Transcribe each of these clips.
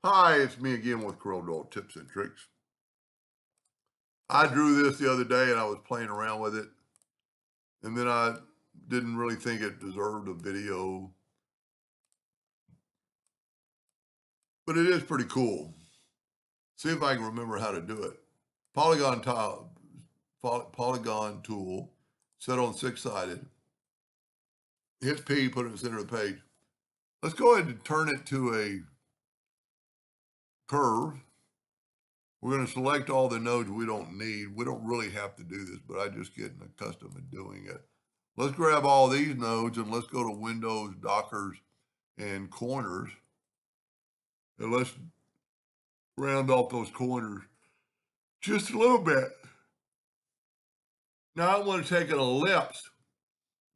Hi, it's me again with Corel Tips and Tricks. I drew this the other day and I was playing around with it, and then I didn't really think it deserved a video, but it is pretty cool. See if I can remember how to do it. Polygon tile, polygon tool, set on six-sided. Hit P, put it in the center of the page. Let's go ahead and turn it to a curve. We're going to select all the nodes we don't need. We don't really have to do this, but I just get accustomed to doing it. Let's grab all these nodes and let's go to Windows, Dockers, and Corners. And let's round off those corners just a little bit. Now I want to take an ellipse.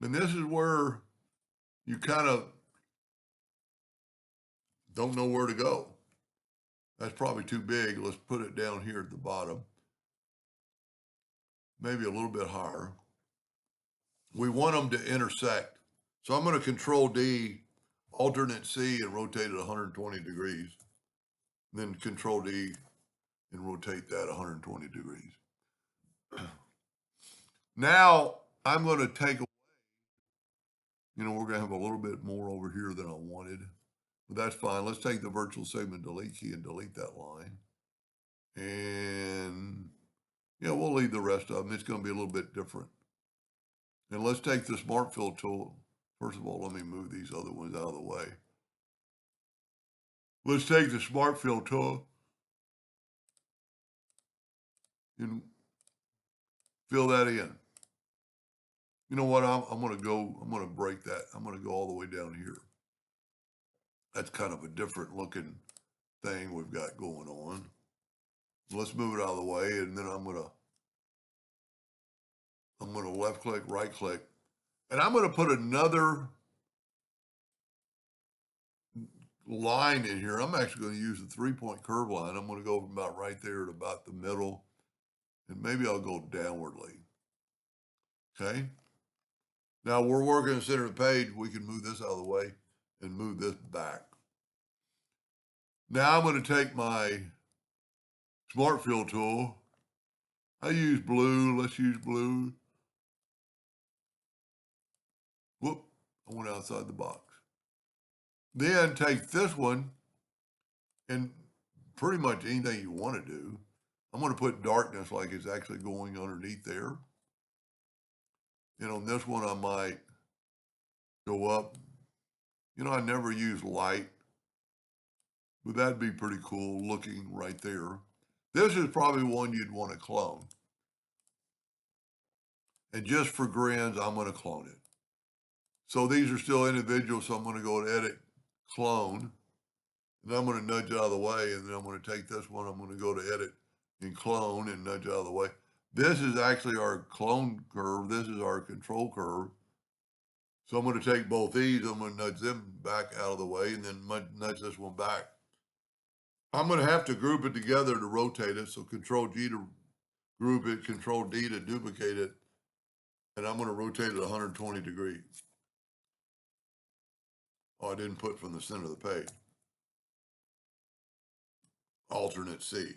And this is where you kind of don't know where to go. That's probably too big. Let's put it down here at the bottom. Maybe a little bit higher. We want them to intersect. So I'm going to Control D, alternate C, and rotate it 120 degrees. Then Control D and rotate that 120 degrees. Now I'm going to take away, we're going to have a little bit more over here than I wanted, but that's fine. Let's take the virtual segment delete key and delete that line. And we'll leave the rest of them. It's going to be a little bit different. And let's take the Smart Fill tool. First of all, let me move these other ones out of the way. Let's take the Smart Fill tool and fill that in. You know what? I'm going to break that. I'm going to go all the way down here. That's kind of a different looking thing we've got going on. Let's move it out of the way, and then I'm going to left click, right click, and I'm going to put another line in here. I'm actually going to use the 3-point curve line. I'm going to go from about right there to about the middle, and maybe I'll go downwardly. Okay. Now we're working the center of the page. We can move this out of the way and move this back. Now I'm going to take my Smart Fill tool. I use blue. Let's use blue. Whoop, I went outside the box. Then take this one and pretty much anything you want to do. I'm going to put darkness like it's actually going underneath there. And on this one, I might go up. I never use light, but that'd be pretty cool looking right there. This is probably one you'd want to clone. And just for grins, I'm going to clone it. So these are still individual, so I'm going to go to Edit, Clone. And I'm going to nudge it out of the way, and then I'm going to take this one. I'm going to go to Edit and Clone and nudge it out of the way. This is actually our clone curve. This is our control curve. So I'm going to take both these. I'm going to nudge them back out of the way and then nudge this one back. I'm going to have to group it together to rotate it. So Control G to group it, Control D to duplicate it. And I'm going to rotate it 120 degrees. Oh, I didn't put from the center of the page. Alternate C.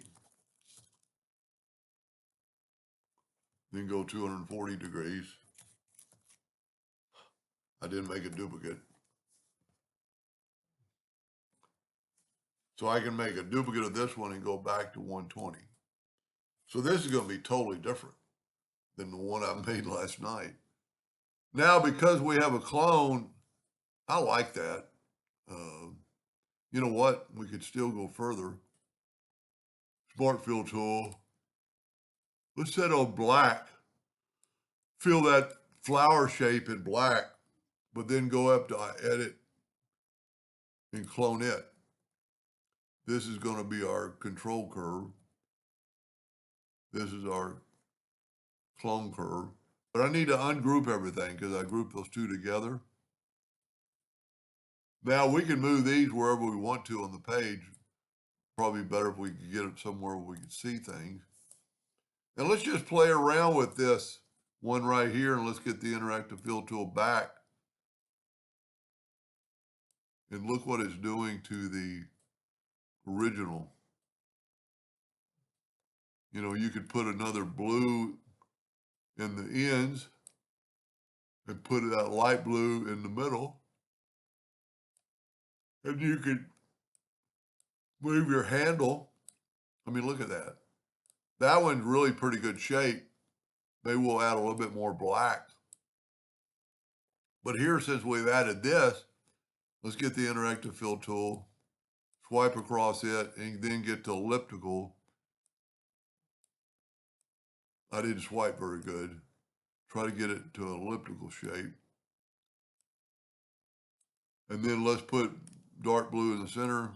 Then go 240 degrees. I didn't make a duplicate. So I can make a duplicate of this one and go back to 120. So this is going to be totally different than the one I made last night. Now, because we have a clone, I like that. You know what? We could still go further. Smart Fill tool. Let's set on black. Fill that flower shape in black, but then go up to Edit and clone it. This is going to be our control curve. This is our clone curve. But I need to ungroup everything because I grouped those two together. Now we can move these wherever we want to on the page. Probably better if we could get it somewhere where we can see things. And let's just play around with this one right here, and let's get the interactive fill tool back. And look what it's doing to the original. You know, you could put another blue in the ends and put that light blue in the middle. And you could move your handle. I mean, look at that. That one's really pretty good shape. Maybe we'll add a little bit more black. But here, since we've added this, let's get the interactive fill tool, swipe across it, and then get to elliptical. I didn't swipe very good. Try to get it to an elliptical shape. And then let's put dark blue in the center.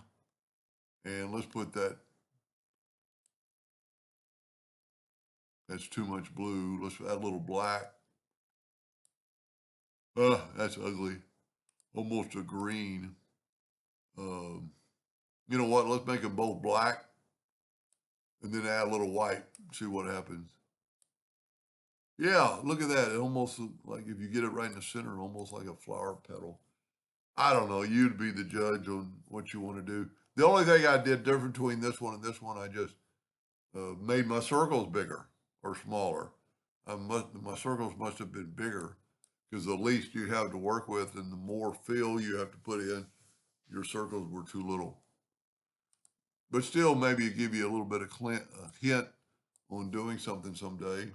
And let's put that. That's too much blue. Let's add a little black. That's ugly. Almost a green. You know what? Let's make them both black. And then add a little white. See what happens. Yeah, look at that. It almost, like if you get it right in the center, almost like a flower petal. I don't know. You'd be the judge on what you want to do. The only thing I did different between this one and this one, I just made my circles bigger or smaller. My circles must have been bigger because the least you have to work with and the more fill you have to put in, your circles were too little. But still, maybe it give you a little bit of a hint on doing something someday.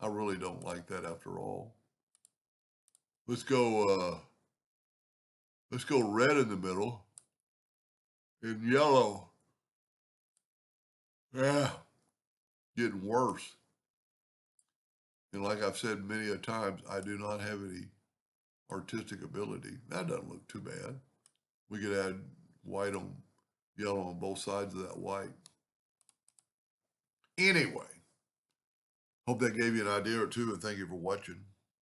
I really don't like that after all. Let's go red in the middle and yellow. Yeah, getting worse. And like I've said many a times, I do not have any artistic ability. That doesn't look too bad. We could add white on yellow on both sides of that white. Anyway, hope that gave you an idea or two, and thank you for watching.